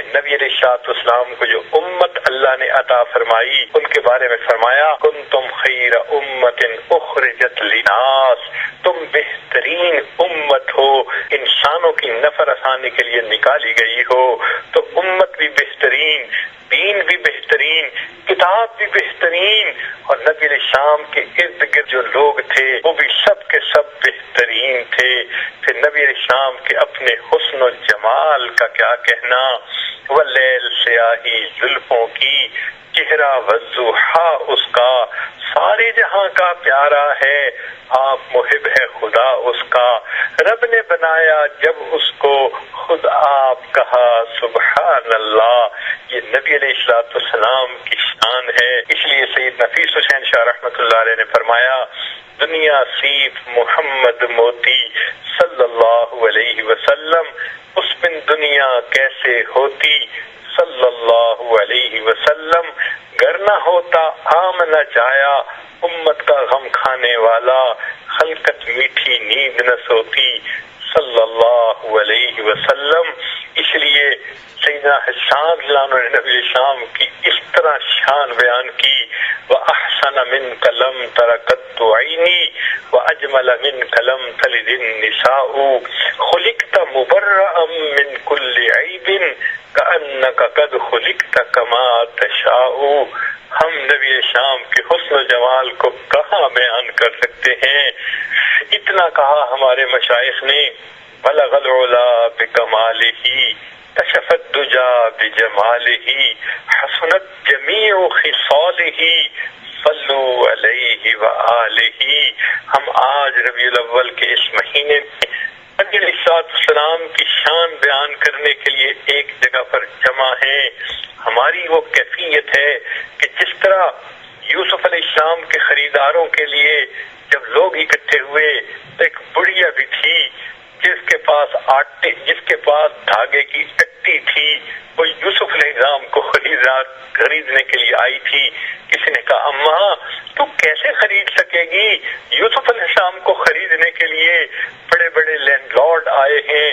نبی علیہ الصلوۃ والسلام کو جو امت اللہ نے عطا فرمائی ان کے بارے میں فرمایا کنتم خیر امت اخرجت للناس، تم بہترین امت ہو، انسانوں کی نفع رسانی کے لیے نکالی گئی ہو۔ تو امت بھی بہترین، دین بھی بہترین، کتاب بھی بہترین، اور نبی علیہ السلام کے ارد گرد جو لوگ تھے وہ بھی سب کے سب بہترین تھے۔ پھر نبی علیہ السلام کے اپنے حسن و جمال کا کیا کہنا، واللیل سیاہی زلفوں کی، چہرہ والضحیٰ اس کا، سارے جہاں کا پیارا ہے، آپ محب ہے خدا اس کا، رب نے بنایا جب اس کو خود آپ کہا سبحان اللہ۔ یہ نبی علیہ الصلوۃ والسلام کی شان ہے۔ اس لیے سید نفیس حسین شاہ رحمۃ اللہ علیہ نے فرمایا دنیا سیپ محمد موتی صلی اللہ علیہ وسلم، اس بن دنیا کیسے ہوتی صلی اللہ علیہ وسلم، گر نہ ہوتا عام نہ جایا امت کا غم کھانے والا، خلقت میٹھی نیند نہ سوتی صلی اللہ علیہ وسلم۔ اس لیے سیدنا حسان رضی اللہ عنہ نے نبی السلام کی اس طرح شان بیان کی، وَأَحْسَنَ مِنْكَ لَمْ تَرَ قَطُّ عَيْنِي وَأَجْمَلَ مِنْكَ لَمْ تَلِدِ النِّسَاءُ خُلِقْتَ مُبَرَّأً مِنْ كُلِّ عَيْبٍ كَأَنَّكَ قَدْ خُلِقْتَ كَمَا تَشَاءُ۔ ہم نبی شام کے حسن و جمال کو کہاں بیان کر سکتے ہیں، اتنا کہا ہمارے مشائخ نے، بلغ العلا بکمالہ کشف الدجا بجمالہ حسنت جمیع خصالہ صلوا علیہ وآلہ۔ ہم آج ربیع الاول کے اس مہینے میں نبی علیہ السلام کی شان بیان کرنے کے لیے ایک جگہ پر جمع ہیں۔ ہماری وہ کیفیت ہے کہ جس طرح یوسف علیہ السلام کے خریداروں کے لیے جب لوگ اکٹھے ہوئے تو ایک بڑھیا بھی تھی جس کے پاس دھاگے کی اٹی تھی، وہ یوسف علیہ السلام کو خریدنے کے لیے آئی تھی۔ کسی نے کہا اماں تو کیسے خرید سکے گی، یوسف علیہ السلام کو خریدنے کے لیے بڑے بڑے لینڈ لارڈ آئے ہیں،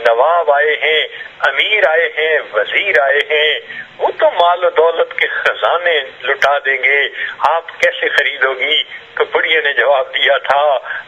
نواب آئے ہیں، امیر آئے ہیں، وزیر آئے ہیں، وہ تو مال و دولت کے خزانے لٹا دیں گے، آپ کیسے خریدو گی؟ تو بڑھیا نے جواب دیا تھا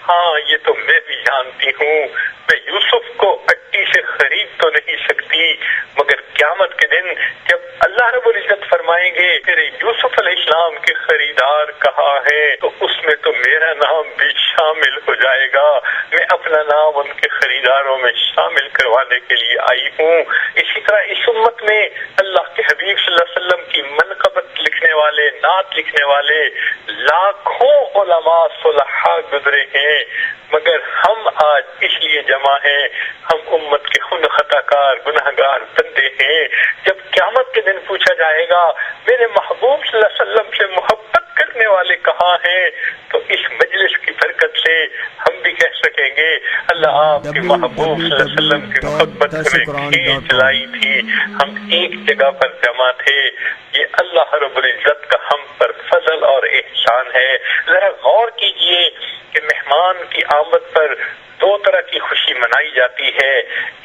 ہاں یہ تو میں بھی جانتی ہوں، میں یوسف کو اٹی سے خرید تو نہیں سکتی، مگر قیامت کے دن جب اللہ رب العزت فرمائیں گے تیرے یوسف علیہ السلام کے خریدار کہاں ہے، تو اس میں تو میرا نام بھی شامل ہو جائے گا، میں اپنا نام ان کے خریداروں میں شامل کروانے کے لیے آئی ہوں۔ اسی طرح اس امت میں اللہ کے حبیب صلی اللہ علیہ وسلم کی منقبت لکھنے والے، نعت لکھنے والے لاکھوں علماء صلحاء گزرے ہیں، مگر ہم آج اس لیے جمع ہیں، ہم امت کے خود خطا کار گناہگار بندے ہیں۔ جب قیامت کے دن پوچھا جائے گا میرے محبوب صلی اللہ علیہ وسلم سے محبت کرنے والے کہاں ہیں، تو اس مجلس کی برکت سے ہم بھی کہہ سکیں گے اللہ آپ کے محبوب صلی اللہ علیہ وسلم کی محبت ہمیں کھینچ لائی تھی، ہم ایک جگہ پر جمع تھے۔ یہ اللہ رب العزت کا ہم پر فضل اور احسان ہے۔ ذرا غور کیجئے کہ مہمان کی آمد پر دو طرح کی خوشی منائی جاتی ہے۔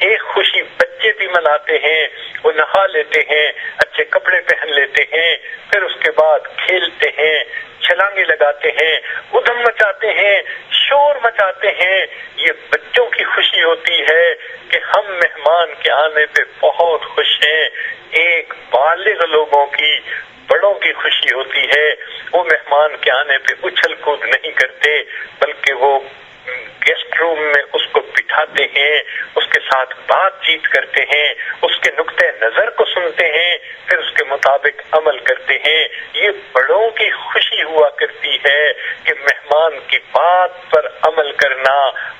ایک خوشی بچے بھی مناتے ہیں، وہ نہا لیتے ہیں، اچھے کپڑے پہن لیتے ہیں، پھر اس کے بعد کھیلتے ہیں، چھلانگے لگاتے ہیں، ادھم مچاتے ہیں، شور مچاتے ہیں۔ یہ بچوں کی خوشی ہوتی ہے کہ ہم مہمان کے آنے پہ بہت خوش ہیں۔ ایک بالغ لوگوں کی، بڑوں کی خوشی ہوتی ہے، وہ مہمان کے آنے پہ اچھل کود نہیں کرتے، بلکہ وہ گیسٹ روم میں اس کو بٹھاتے ہیں، اس کے ساتھ بات چیت کرتے ہیں، اس کے نقطۂ نظر کو سنتے ہیں، پھر اس کے مطابق عمل کرتے ہیں۔ یہ بڑوں کی خوشی ہوا کرتی ہے کہ مہمان کی بات پر عمل کرنا،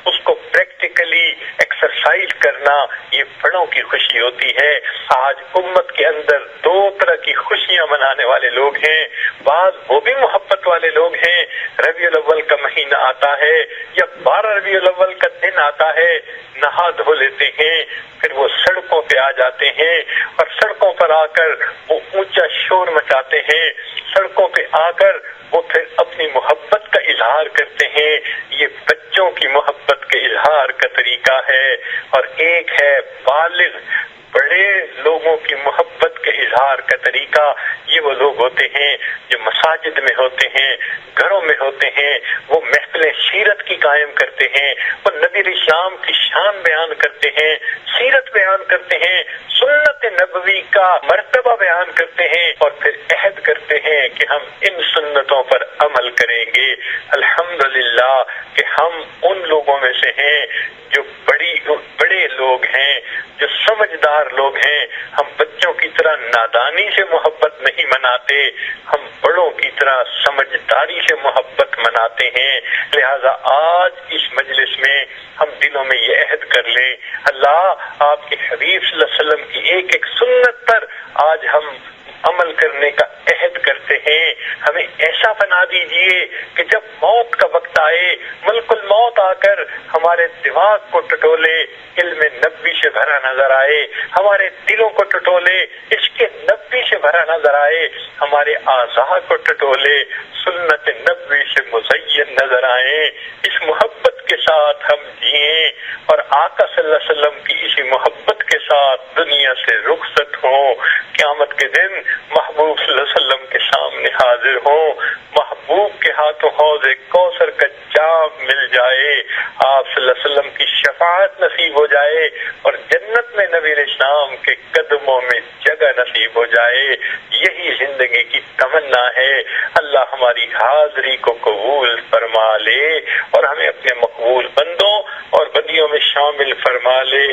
اس کو پریکٹیکلی ایکسرسائز کرنا، یہ بڑوں کی خوشی ہوتی ہے۔ آج امت کے اندر دو طرح کی خوشیاں منانے والے لوگ ہیں۔ بعض وہ بھی محبت والے لوگ ہیں، ربیع الاول کا مہینہ آتا ہے یا 12 ربیع الاول کا دن آتا ہے، نہا دھو لیتے ہیں، پھر وہ سڑکوں پہ آ جاتے ہیں، اور سڑکوں پر آ کر وہ اونچا شور مچاتے ہیں، سڑکوں پہ آ کر وہ پھر اپنی محبت کا اظہار کرتے ہیں۔ یہ بچوں کی محبت کے اظہار کا طریقہ ہے۔ اور ایک ہے بالغ بڑے لوگوں کی محبت کا طریقہ یہ وہ لوگ ہوتے ہیں جو مساجد میں ہوتے ہیں، گھروں میں ہوتے ہیں، وہ محفلیں سیرت کی قائم کرتے ہیں، وہ نبی اسلام کی شان بیان کرتے ہیں، سیرت بیان کرتے ہیں، سنت نبوی کا مرتبہ بیان کرتے ہیں، اور پھر عہد کرتے ہیں کہ ہم ان سنتوں پر عمل کریں گے۔ الحمدللہ کہ ہم ان لوگوں میں سے ہیں جو بڑے لوگ ہیں، جو سمجھدار لوگ ہیں۔ ہم بچوں کی طرح نادانی سے محبت نہیں مناتے، ہم بڑوں کی طرح سمجھداری سے محبت مناتے ہیں۔ لہذا آج اس مجلس میں ہم دلوں میں یہ عہد کر لیں، اللہ آپ کے حبیب صلی اللہ علیہ وسلم کی ایک ایک سنت پر آج ہم عمل کرنے کا عہد کرتے ہیں۔ ہمیں ایسا بنا دیجئے کہ جب موت کا وقت آئے، ملک الموت آ کر ہمارے دماغ کو ٹٹولے، علم نبوی سے بھرا نظر آئے، ہمارے دلوں کو ٹٹولے، عشق نبوی سے بھرا نظر آئے، ہمارے اعضاء کو ٹٹولے، سنت نبوی سے مزین نظر آئیں۔ اس محبت کے ساتھ ہم جئیں اور آقا صلی اللہ علیہ وسلم کی اسی محبت کے ساتھ دنیا سے رخصت ہوں۔ قیامت کے دن محبوب صلی اللہ علیہ وسلم کے سامنے حاضر ہوں، محبوب کے ہاتھوں حوض کوثر کا جام مل جائے، آپ صلی اللہ علیہ وسلم کی شفاعت نصیب ہو جائے، اور جنت میں نبی اسلام کے قدموں میں جگہ نصیب ہو جائے۔ یہی زندگی کی تمنا ہے۔ اللہ ہماری حاضری کو قبول فرما لے اور ہمیں اپنے مقبول بندوں اور بندیوں میں شامل فرما لے۔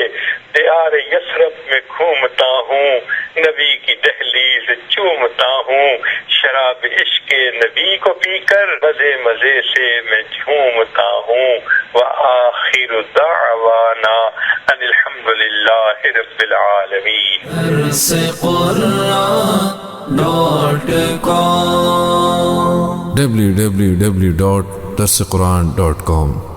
دیار یثرب میں گھومتا ہوں، نبی کی دہلیز چومتا ہوں، شراب عشق نبی کو پی کر مزے مزے سے میں جھومتا ہوں۔ وآخر دعوانا ان الحمدللہ رب العالمین۔ www.darsequran.com